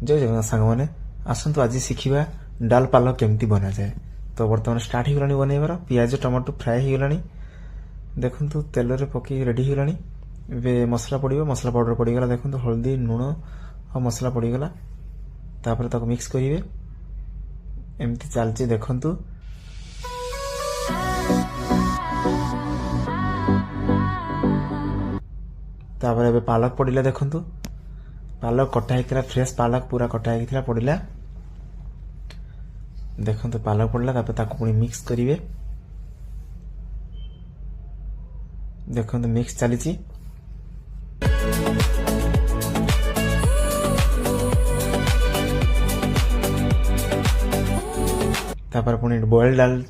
जय जगन्नाथ सांग मैंने आसतु आज शिखा डाल पालक केमती बना जाए। तो बर्तमान स्टार्ट हो गलानी बनइबार पियाज टमाटो फ्राए हो गलानी देखु तेल रे पकई रेडी हो गलानी। ए मसला पड़ो मसला पाउडर पड़गला देखो हल्दी लुण और मसला पड़गला तापर ताको मिक्स करेंगे एमती चलती देखु। तापर ए पालक पड़ला देखु पालक कटा होता फ्रेश पालक पूरा कटा होता पड़ला देखो पालक पड़ला तापर ताको पुणी मिक्स करेंगे देखो मिक्स चली तापर पुणी बॉयल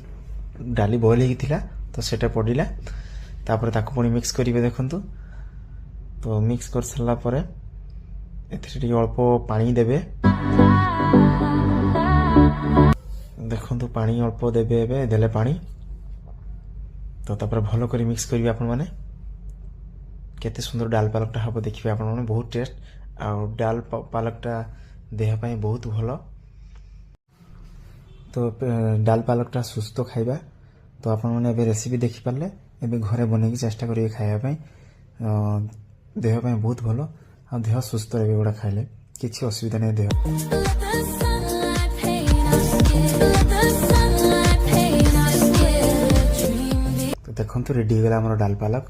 डाली बॉयल होता तो सेटा पड़ला तापर ताको पुणी मिक्स करेंगे देखु। तो मिक्स कर सारा पर अल्प पानी देवे देखु पानी अल्प देवे देले पानी तो तापर भल कर मिक्स करेंगे आपण मैंने केते सुंदर डाल पालकटा हम देखिए आपण मैंने बहुत टेस्ट आ डाल पालकटा देह पाई बहुत भल। तो डाल पालकटा सुस्थ खाइबा तो आपण मैंने रेसिपी देखी पारे ए घरे बनई चेष्टा करेंगे खायापी देह पाई बहुत भल आ देह सुस्थ रहे गुड़ा खाइले किसी असुविधा नहीं देह। तो देखो रेडी हो गला डाल पालक।